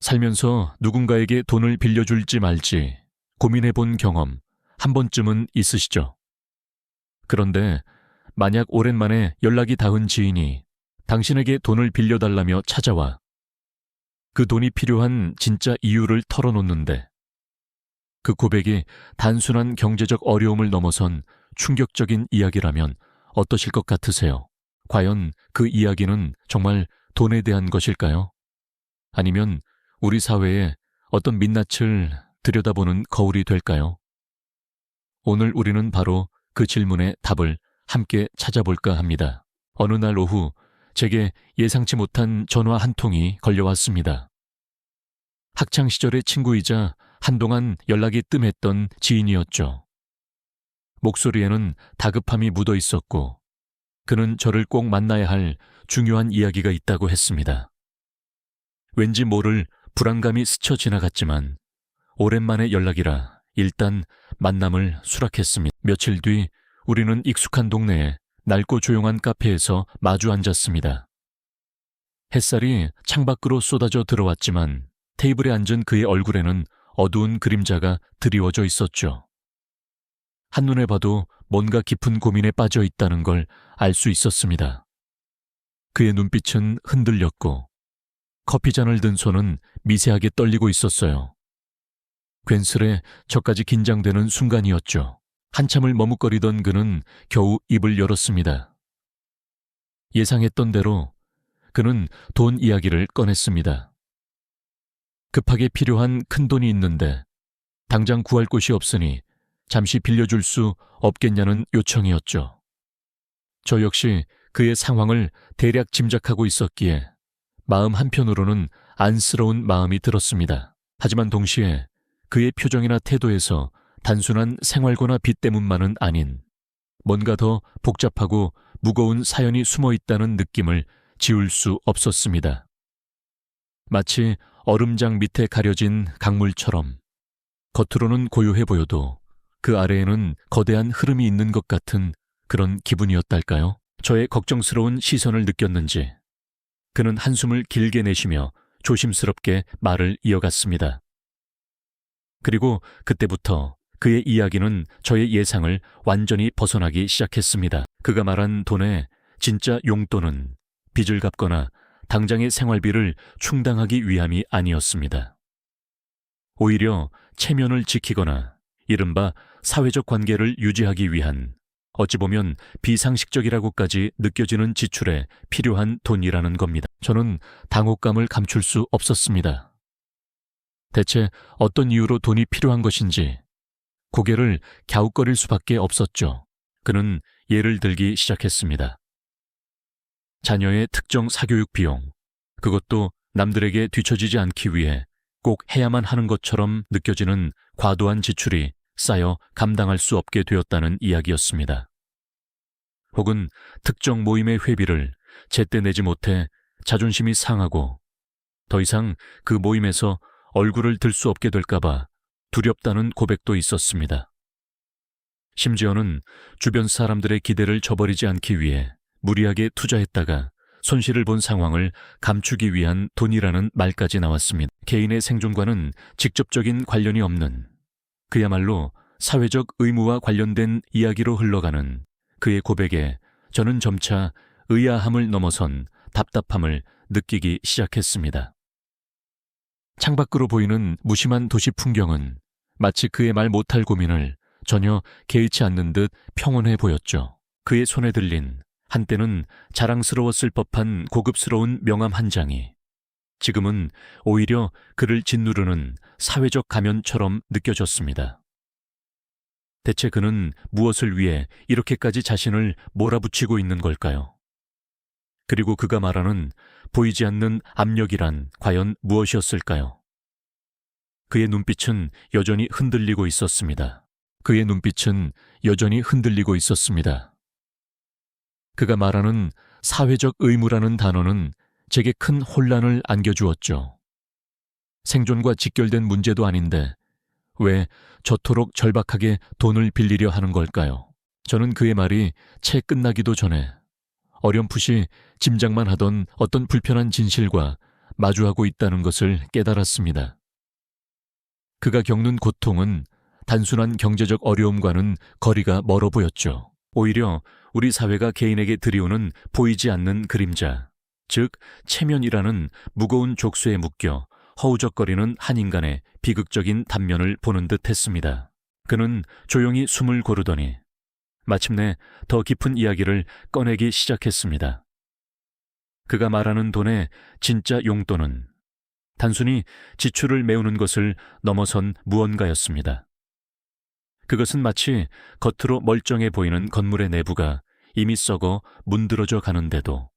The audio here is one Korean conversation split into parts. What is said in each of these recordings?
살면서 누군가에게 돈을 빌려줄지 말지 고민해 본 경험 한 번쯤은 있으시죠? 그런데 만약 오랜만에 연락이 닿은 지인이 당신에게 돈을 빌려달라며 찾아와 그 돈이 필요한 진짜 이유를 털어놓는데 그 고백이 단순한 경제적 어려움을 넘어선 충격적인 이야기라면 어떠실 것 같으세요? 과연 그 이야기는 정말 돈에 대한 것일까요? 아니면 우리 사회의 어떤 민낯을 들여다보는 거울이 될까요? 오늘 우리는 바로 그 질문의 답을 함께 찾아볼까 합니다. 어느 날 오후 제게 예상치 못한 전화 한 통이 걸려왔습니다. 학창시절의 친구이자 한동안 연락이 뜸했던 지인이었죠. 목소리에는 다급함이 묻어 있었고 그는 저를 꼭 만나야 할 중요한 이야기가 있다고 했습니다. 왠지 모를 불안감이 스쳐 지나갔지만 오랜만의 연락이라 일단 만남을 수락했습니다. 며칠 뒤 우리는 익숙한 동네에 낡고 조용한 카페에서 마주 앉았습니다. 햇살이 창밖으로 쏟아져 들어왔지만 테이블에 앉은 그의 얼굴에는 어두운 그림자가 드리워져 있었죠. 한눈에 봐도 뭔가 깊은 고민에 빠져 있다는 걸 알 수 있었습니다. 그의 눈빛은 흔들렸고 커피잔을 든 손은 미세하게 떨리고 있었어요. 괜스레 저까지 긴장되는 순간이었죠. 한참을 머뭇거리던 그는 겨우 입을 열었습니다. 예상했던 대로 그는 돈 이야기를 꺼냈습니다. 급하게 필요한 큰 돈이 있는데 당장 구할 곳이 없으니 잠시 빌려줄 수 없겠냐는 요청이었죠. 저 역시 그의 상황을 대략 짐작하고 있었기에 마음 한편으로는 안쓰러운 마음이 들었습니다. 하지만 동시에 그의 표정이나 태도에서 단순한 생활고나 빚 때문만은 아닌 뭔가 더 복잡하고 무거운 사연이 숨어 있다는 느낌을 지울 수 없었습니다. 마치 얼음장 밑에 가려진 강물처럼 겉으로는 고요해 보여도 그 아래에는 거대한 흐름이 있는 것 같은 그런 기분이었달까요? 저의 걱정스러운 시선을 느꼈는지 그는 한숨을 길게 내쉬며 조심스럽게 말을 이어갔습니다. 그리고 그때부터 그의 이야기는 저의 예상을 완전히 벗어나기 시작했습니다. 그가 말한 돈의 진짜 용도는 빚을 갚거나 당장의 생활비를 충당하기 위함이 아니었습니다. 오히려 체면을 지키거나 이른바 사회적 관계를 유지하기 위한 어찌 보면 비상식적이라고까지 느껴지는 지출에 필요한 돈이라는 겁니다. 저는 당혹감을 감출 수 없었습니다. 대체 어떤 이유로 돈이 필요한 것인지 고개를 갸웃거릴 수밖에 없었죠. 그는 예를 들기 시작했습니다. 자녀의 특정 사교육 비용, 그것도 남들에게 뒤처지지 않기 위해 꼭 해야만 하는 것처럼 느껴지는 과도한 지출이 쌓여 감당할 수 없게 되었다는 이야기였습니다. 혹은 특정 모임의 회비를 제때 내지 못해 자존심이 상하고 더 이상 그 모임에서 얼굴을 들 수 없게 될까봐 두렵다는 고백도 있었습니다. 심지어는 주변 사람들의 기대를 저버리지 않기 위해 무리하게 투자했다가 손실을 본 상황을 감추기 위한 돈이라는 말까지 나왔습니다. 개인의 생존과는 직접적인 관련이 없는 그야말로 사회적 의무와 관련된 이야기로 흘러가는 그의 고백에 저는 점차 의아함을 넘어선 답답함을 느끼기 시작했습니다. 창밖으로 보이는 무심한 도시 풍경은 마치 그의 말 못할 고민을 전혀 개의치 않는 듯 평온해 보였죠. 그의 손에 들린 한때는 자랑스러웠을 법한 고급스러운 명함 한 장이 지금은 오히려 그를 짓누르는 사회적 가면처럼 느껴졌습니다. 대체 그는 무엇을 위해 이렇게까지 자신을 몰아붙이고 있는 걸까요? 그리고 그가 말하는 보이지 않는 압력이란 과연 무엇이었을까요? 그의 눈빛은 여전히 흔들리고 있었습니다. 그의 눈빛은 여전히 흔들리고 있었습니다. 그가 말하는 사회적 의무라는 단어는 제게 큰 혼란을 안겨주었죠. 생존과 직결된 문제도 아닌데 왜 저토록 절박하게 돈을 빌리려 하는 걸까요? 저는 그의 말이 채 끝나기도 전에 어렴풋이 짐작만 하던 어떤 불편한 진실과 마주하고 있다는 것을 깨달았습니다. 그가 겪는 고통은 단순한 경제적 어려움과는 거리가 멀어 보였죠. 오히려 우리 사회가 개인에게 들이오는 보이지 않는 그림자, 즉 체면이라는 무거운 족쇄에 묶여 허우적거리는 한 인간의 비극적인 단면을 보는 듯 했습니다. 그는 조용히 숨을 고르더니 마침내 더 깊은 이야기를 꺼내기 시작했습니다. 그가 말하는 돈의 진짜 용도는 단순히 지출을 메우는 것을 넘어선 무언가였습니다. 그것은 마치 겉으로 멀쩡해 보이는 건물의 내부가 이미 썩어 문드러져 가는데도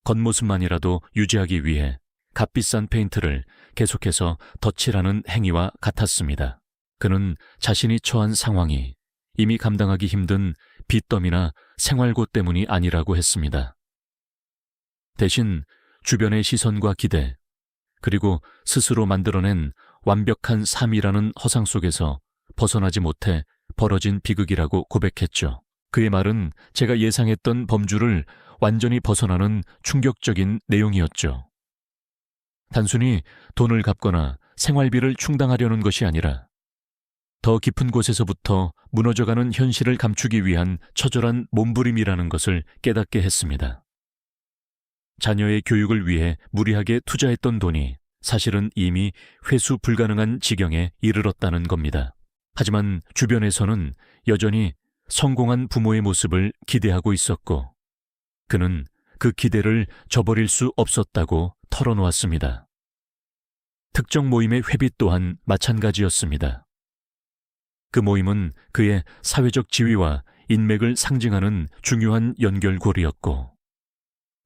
겉모습만이라도 유지하기 위해 값비싼 페인트를 계속해서 덧칠하는 행위와 같았습니다. 그는 자신이 처한 상황이 이미 감당하기 힘든 빚더미나 생활고 때문이 아니라고 했습니다. 대신 주변의 시선과 기대, 그리고 스스로 만들어낸 완벽한 삶이라는 허상 속에서 벗어나지 못해 벌어진 비극이라고 고백했죠. 그의 말은 제가 예상했던 범주를 완전히 벗어나는 충격적인 내용이었죠. 단순히 돈을 갚거나 생활비를 충당하려는 것이 아니라 더 깊은 곳에서부터 무너져가는 현실을 감추기 위한 처절한 몸부림이라는 것을 깨닫게 했습니다. 자녀의 교육을 위해 무리하게 투자했던 돈이 사실은 이미 회수 불가능한 지경에 이르렀다는 겁니다. 하지만 주변에서는 여전히 성공한 부모의 모습을 기대하고 있었고 그는 그 기대를 저버릴 수 없었다고 털어놓았습니다. 특정 모임의 회비 또한 마찬가지였습니다. 그 모임은 그의 사회적 지위와 인맥을 상징하는 중요한 연결고리였고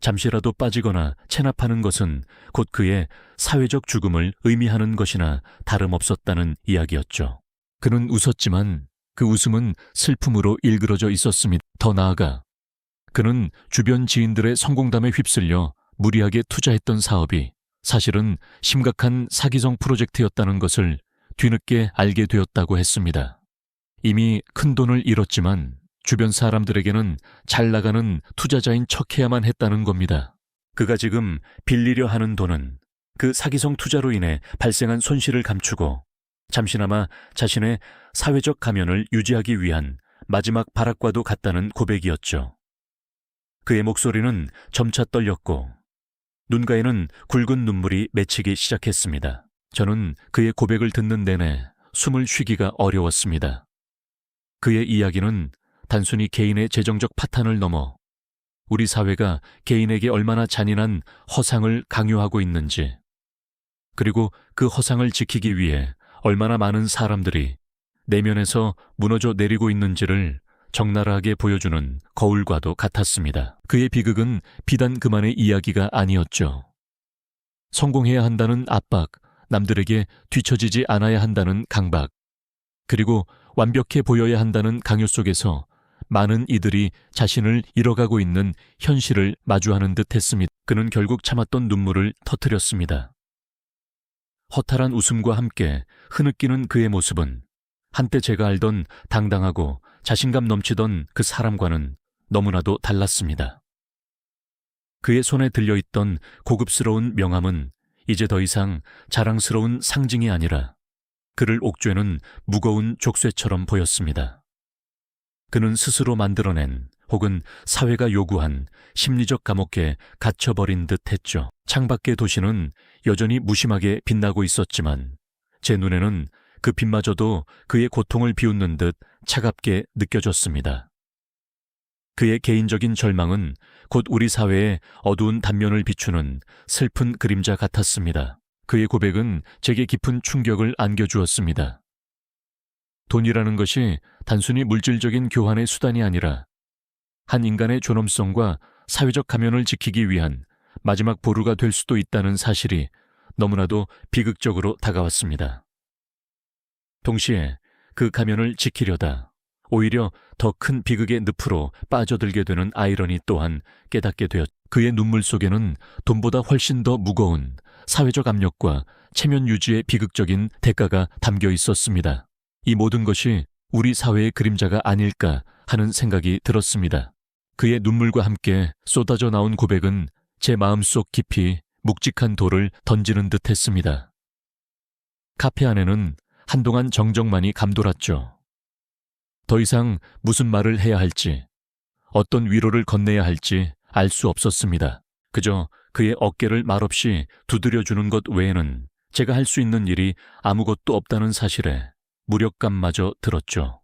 잠시라도 빠지거나 체납하는 것은 곧 그의 사회적 죽음을 의미하는 것이나 다름없었다는 이야기였죠. 그는 웃었지만 그 웃음은 슬픔으로 일그러져 있었습니다. 더 나아가 그는 주변 지인들의 성공담에 휩쓸려 무리하게 투자했던 사업이 사실은 심각한 사기성 프로젝트였다는 것을 뒤늦게 알게 되었다고 했습니다. 이미 큰 돈을 잃었지만 주변 사람들에게는 잘 나가는 투자자인 척해야만 했다는 겁니다. 그가 지금 빌리려 하는 돈은 그 사기성 투자로 인해 발생한 손실을 감추고 잠시나마 자신의 사회적 가면을 유지하기 위한 마지막 발악과도 같다는 고백이었죠. 그의 목소리는 점차 떨렸고 눈가에는 굵은 눈물이 맺히기 시작했습니다. 저는 그의 고백을 듣는 내내 숨을 쉬기가 어려웠습니다. 그의 이야기는 단순히 개인의 재정적 파탄을 넘어 우리 사회가 개인에게 얼마나 잔인한 허상을 강요하고 있는지, 그리고 그 허상을 지키기 위해 얼마나 많은 사람들이 내면에서 무너져 내리고 있는지를 적나라하게 보여주는 거울과도 같았습니다. 그의 비극은 비단 그만의 이야기가 아니었죠. 성공해야 한다는 압박, 남들에게 뒤처지지 않아야 한다는 강박, 그리고 완벽해 보여야 한다는 강요 속에서 많은 이들이 자신을 잃어가고 있는 현실을 마주하는 듯 했습니다. 그는 결국 참았던 눈물을 터뜨렸습니다. 허탈한 웃음과 함께 흐느끼는 그의 모습은 한때 제가 알던 당당하고 자신감 넘치던 그 사람과는 너무나도 달랐습니다. 그의 손에 들려있던 고급스러운 명함은 이제 더 이상 자랑스러운 상징이 아니라 그를 옥죄는 무거운 족쇄처럼 보였습니다. 그는 스스로 만들어낸 혹은 사회가 요구한 심리적 감옥에 갇혀버린 듯 했죠. 창밖의 도시는 여전히 무심하게 빛나고 있었지만 제 눈에는 그 빛마저도 그의 고통을 비웃는 듯 차갑게 느껴졌습니다. 그의 개인적인 절망은 곧 우리 사회의 어두운 단면을 비추는 슬픈 그림자 같았습니다. 그의 고백은 제게 깊은 충격을 안겨주었습니다. 돈이라는 것이 단순히 물질적인 교환의 수단이 아니라 한 인간의 존엄성과 사회적 가면을 지키기 위한 마지막 보루가 될 수도 있다는 사실이 너무나도 비극적으로 다가왔습니다. 동시에 그 가면을 지키려다 오히려 더 큰 비극의 늪으로 빠져들게 되는 아이러니 또한 깨닫게 되었. 그의 눈물 속에는 돈보다 훨씬 더 무거운 사회적 압력과 체면 유지의 비극적인 대가가 담겨 있었습니다. 이 모든 것이 우리 사회의 그림자가 아닐까 하는 생각이 들었습니다. 그의 눈물과 함께 쏟아져 나온 고백은 제 마음속 깊이 묵직한 돌을 던지는 듯 했습니다. 카페 안에는 한동안 정적만이 감돌았죠. 더 이상 무슨 말을 해야 할지, 어떤 위로를 건네야 할지 알 수 없었습니다. 그저 그의 어깨를 말없이 두드려주는 것 외에는 제가 할 수 있는 일이 아무것도 없다는 사실에 무력감마저 들었죠.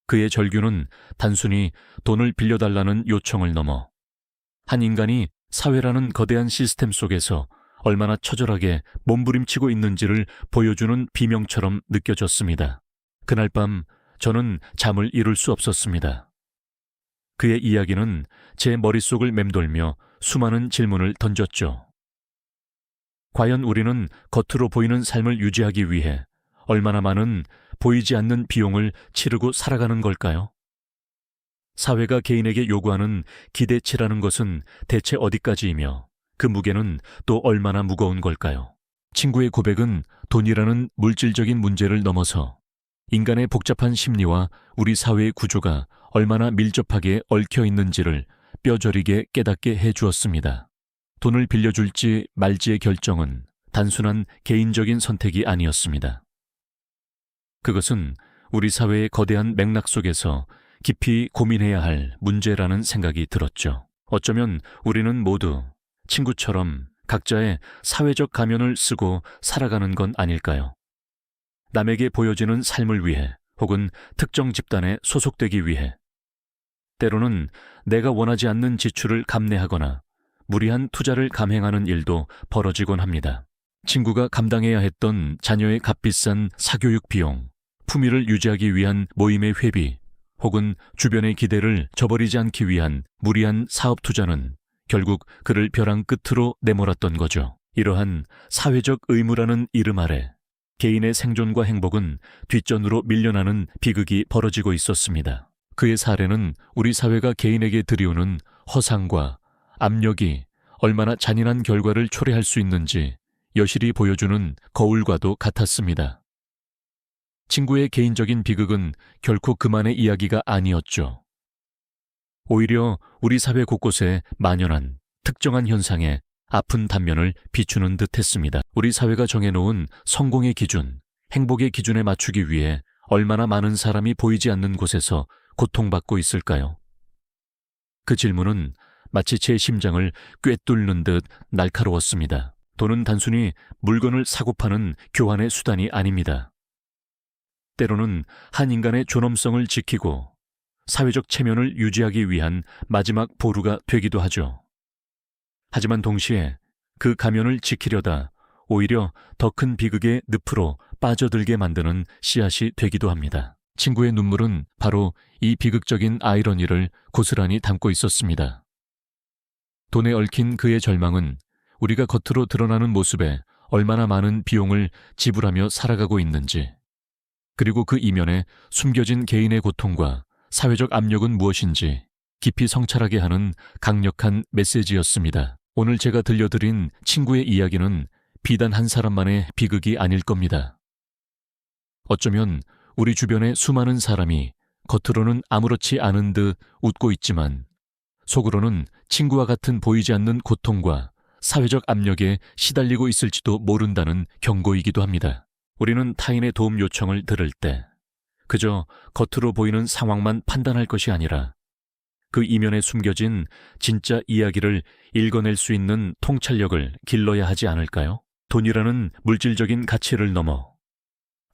그의 절규는 단순히 돈을 빌려달라는 요청을 넘어 한 인간이 사회라는 거대한 시스템 속에서 얼마나 처절하게 몸부림치고 있는지를 보여주는 비명처럼 느껴졌습니다. 그날 밤 저는 잠을 이룰 수 없었습니다. 그의 이야기는 제 머릿속을 맴돌며 수많은 질문을 던졌죠. 과연 우리는 겉으로 보이는 삶을 유지하기 위해 얼마나 많은 보이지 않는 비용을 치르고 살아가는 걸까요? 사회가 개인에게 요구하는 기대치라는 것은 대체 어디까지이며 그 무게는 또 얼마나 무거운 걸까요? 친구의 고백은 돈이라는 물질적인 문제를 넘어서 인간의 복잡한 심리와 우리 사회의 구조가 얼마나 밀접하게 얽혀 있는지를 뼈저리게 깨닫게 해주었습니다. 돈을 빌려줄지 말지의 결정은 단순한 개인적인 선택이 아니었습니다. 그것은 우리 사회의 거대한 맥락 속에서 깊이 고민해야 할 문제라는 생각이 들었죠. 어쩌면 우리는 모두 친구처럼 각자의 사회적 가면을 쓰고 살아가는 건 아닐까요? 남에게 보여지는 삶을 위해 혹은 특정 집단에 소속되기 위해 때로는 내가 원하지 않는 지출을 감내하거나 무리한 투자를 감행하는 일도 벌어지곤 합니다. 친구가 감당해야 했던 자녀의 값비싼 사교육 비용, 품위를 유지하기 위한 모임의 회비, 혹은 주변의 기대를 저버리지 않기 위한 무리한 사업 투자는 결국 그를 벼랑 끝으로 내몰았던 거죠. 이러한 사회적 의무라는 이름 아래 개인의 생존과 행복은 뒷전으로 밀려나는 비극이 벌어지고 있었습니다. 그의 사례는 우리 사회가 개인에게 들이오는 허상과 압력이 얼마나 잔인한 결과를 초래할 수 있는지 여실히 보여주는 거울과도 같았습니다. 친구의 개인적인 비극은 결코 그만의 이야기가 아니었죠. 오히려 우리 사회 곳곳에 만연한 특정한 현상의 아픈 단면을 비추는 듯 했습니다. 우리 사회가 정해놓은 성공의 기준, 행복의 기준에 맞추기 위해 얼마나 많은 사람이 보이지 않는 곳에서 고통받고 있을까요? 그 질문은 마치 제 심장을 꿰뚫는 듯 날카로웠습니다. 돈은 단순히 물건을 사고 파는 교환의 수단이 아닙니다. 때로는 한 인간의 존엄성을 지키고 사회적 체면을 유지하기 위한 마지막 보루가 되기도 하죠. 하지만 동시에 그 가면을 지키려다 오히려 더 큰 비극의 늪으로 빠져들게 만드는 씨앗이 되기도 합니다. 친구의 눈물은 바로 이 비극적인 아이러니를 고스란히 담고 있었습니다. 돈에 얽힌 그의 절망은 우리가 겉으로 드러나는 모습에 얼마나 많은 비용을 지불하며 살아가고 있는지, 그리고 그 이면에 숨겨진 개인의 고통과 사회적 압력은 무엇인지 깊이 성찰하게 하는 강력한 메시지였습니다. 오늘 제가 들려드린 친구의 이야기는 비단 한 사람만의 비극이 아닐 겁니다. 어쩌면 우리 주변의 수많은 사람이 겉으로는 아무렇지 않은 듯 웃고 있지만 속으로는 친구와 같은 보이지 않는 고통과 사회적 압력에 시달리고 있을지도 모른다는 경고이기도 합니다. 우리는 타인의 도움 요청을 들을 때 그저 겉으로 보이는 상황만 판단할 것이 아니라 그 이면에 숨겨진 진짜 이야기를 읽어낼 수 있는 통찰력을 길러야 하지 않을까요? 돈이라는 물질적인 가치를 넘어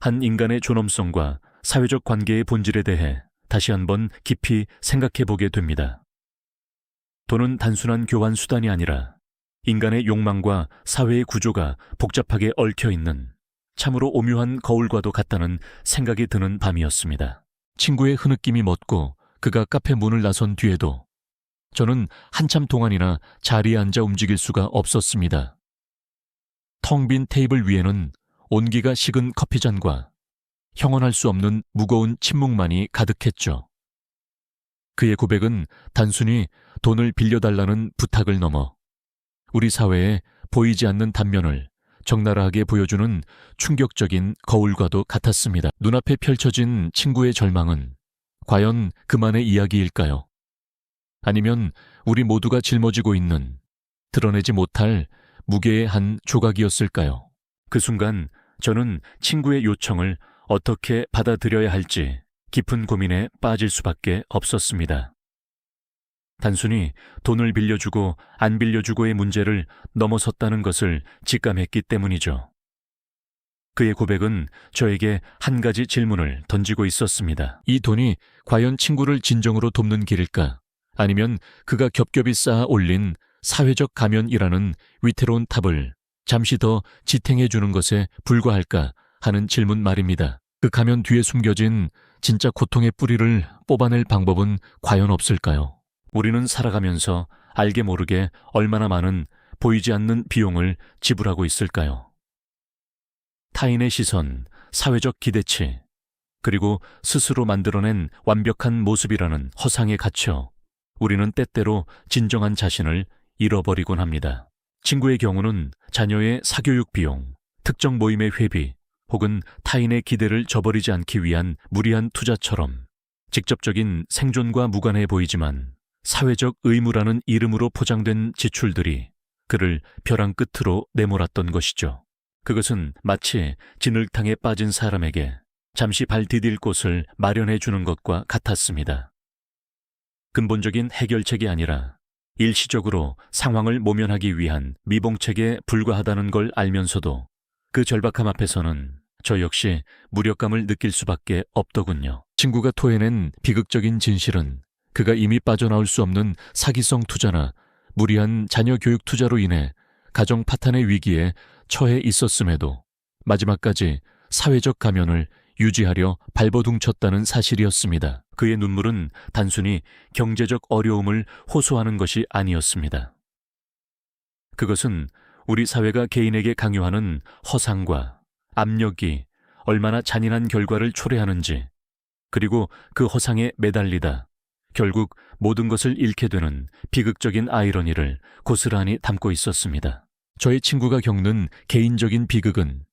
한 인간의 존엄성과 사회적 관계의 본질에 대해 다시 한번 깊이 생각해 보게 됩니다. 돈은 단순한 교환 수단이 아니라 인간의 욕망과 사회의 구조가 복잡하게 얽혀 있는 참으로 오묘한 거울과도 같다는 생각이 드는 밤이었습니다. 친구의 흐느낌이 멎고 그가 카페 문을 나선 뒤에도 저는 한참 동안이나 자리에 앉아 움직일 수가 없었습니다. 텅 빈 테이블 위에는 온기가 식은 커피잔과 형언할 수 없는 무거운 침묵만이 가득했죠. 그의 고백은 단순히 돈을 빌려달라는 부탁을 넘어 우리 사회에 보이지 않는 단면을 적나라하게 보여주는 충격적인 거울과도 같았습니다. 눈앞에 펼쳐진 친구의 절망은 과연 그만의 이야기일까요? 아니면 우리 모두가 짊어지고 있는 드러내지 못할 무게의 한 조각이었을까요? 그 순간 저는 친구의 요청을 어떻게 받아들여야 할지 깊은 고민에 빠질 수밖에 없었습니다. 단순히 돈을 빌려주고 안 빌려주고의 문제를 넘어섰다는 것을 직감했기 때문이죠. 그의 고백은 저에게 한 가지 질문을 던지고 있었습니다. 이 돈이 과연 친구를 진정으로 돕는 길일까? 아니면 그가 겹겹이 쌓아 올린 사회적 가면이라는 위태로운 탑을 잠시 더 지탱해 주는 것에 불과할까 하는 질문 말입니다. 그 가면 뒤에 숨겨진 진짜 고통의 뿌리를 뽑아낼 방법은 과연 없을까요? 우리는 살아가면서 알게 모르게 얼마나 많은 보이지 않는 비용을 지불하고 있을까요? 타인의 시선, 사회적 기대치, 그리고 스스로 만들어낸 완벽한 모습이라는 허상에 갇혀 우리는 때때로 진정한 자신을 잃어버리곤 합니다. 친구의 경우는 자녀의 사교육 비용, 특정 모임의 회비, 혹은 타인의 기대를 저버리지 않기 위한 무리한 투자처럼 직접적인 생존과 무관해 보이지만 사회적 의무라는 이름으로 포장된 지출들이 그를 벼랑 끝으로 내몰았던 것이죠. 그것은 마치 진흙탕에 빠진 사람에게 잠시 발 디딜 곳을 마련해 주는 것과 같았습니다. 근본적인 해결책이 아니라 일시적으로 상황을 모면하기 위한 미봉책에 불과하다는 걸 알면서도 그 절박함 앞에서는 저 역시 무력감을 느낄 수밖에 없더군요. 친구가 토해낸 비극적인 진실은 그가 이미 빠져나올 수 없는 사기성 투자나 무리한 자녀 교육 투자로 인해 가정 파탄의 위기에 처해 있었음에도 마지막까지 사회적 가면을 유지하려 발버둥쳤다는 사실이었습니다. 그의 눈물은 단순히 경제적 어려움을 호소하는 것이 아니었습니다. 그것은 우리 사회가 개인에게 강요하는 허상과 압력이 얼마나 잔인한 결과를 초래하는지, 그리고 그 허상에 매달리다 결국 모든 것을 잃게 되는 비극적인 아이러니를 고스란히 담고 있었습니다. 저의 친구가 겪는 개인적인 비극은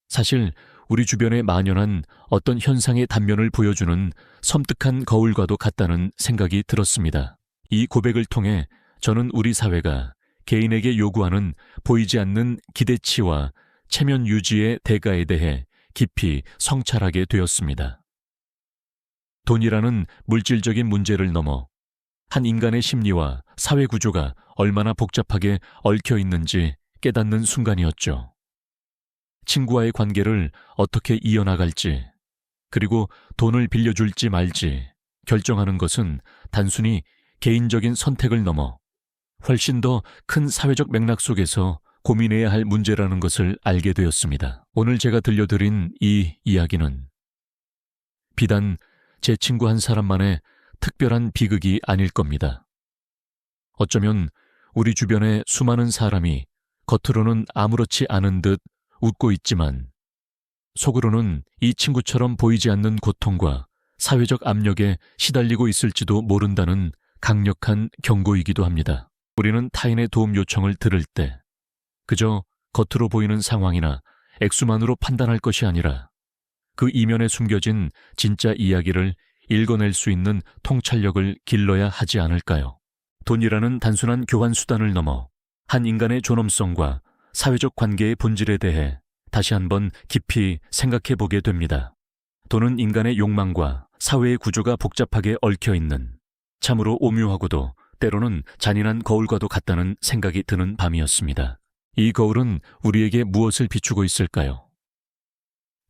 사실 우리 주변에 만연한 어떤 현상의 단면을 보여주는 섬뜩한 거울과도 같다는 생각이 들었습니다. 이 고백을 통해 저는 우리 사회가 개인에게 요구하는 보이지 않는 기대치와 체면 유지의 대가에 대해 깊이 성찰하게 되었습니다. 돈이라는 물질적인 문제를 넘어 한 인간의 심리와 사회 구조가 얼마나 복잡하게 얽혀 있는지 깨닫는 순간이었죠. 친구와의 관계를 어떻게 이어나갈지, 그리고 돈을 빌려줄지 말지 결정하는 것은 단순히 개인적인 선택을 넘어 훨씬 더 큰 사회적 맥락 속에서 고민해야 할 문제라는 것을 알게 되었습니다. 오늘 제가 들려드린 이 이야기는 비단 제 친구 한 사람만의 특별한 비극이 아닐 겁니다. 어쩌면 우리 주변의 수많은 사람이 겉으로는 아무렇지 않은 듯 웃고 있지만 속으로는 이 친구처럼 보이지 않는 고통과 사회적 압력에 시달리고 있을지도 모른다는 강력한 경고이기도 합니다. 우리는 타인의 도움 요청을 들을 때 그저 겉으로 보이는 상황이나 액수만으로 판단할 것이 아니라 그 이면에 숨겨진 진짜 이야기를 읽어낼 수 있는 통찰력을 길러야 하지 않을까요? 돈이라는 단순한 교환 수단을 넘어 한 인간의 존엄성과 사회적 관계의 본질에 대해 다시 한번 깊이 생각해 보게 됩니다. 돈은 인간의 욕망과 사회의 구조가 복잡하게 얽혀 있는 참으로 오묘하고도 때로는 잔인한 거울과도 같다는 생각이 드는 밤이었습니다. 이 거울은 우리에게 무엇을 비추고 있을까요?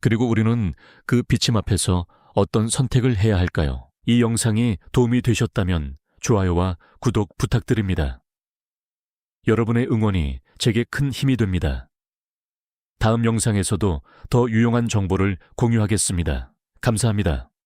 그리고 우리는 그 비침 앞에서 어떤 선택을 해야 할까요? 이 영상이 도움이 되셨다면 좋아요와 구독 부탁드립니다. 여러분의 응원이 제게 큰 힘이 됩니다. 다음 영상에서도 더 유용한 정보를 공유하겠습니다. 감사합니다.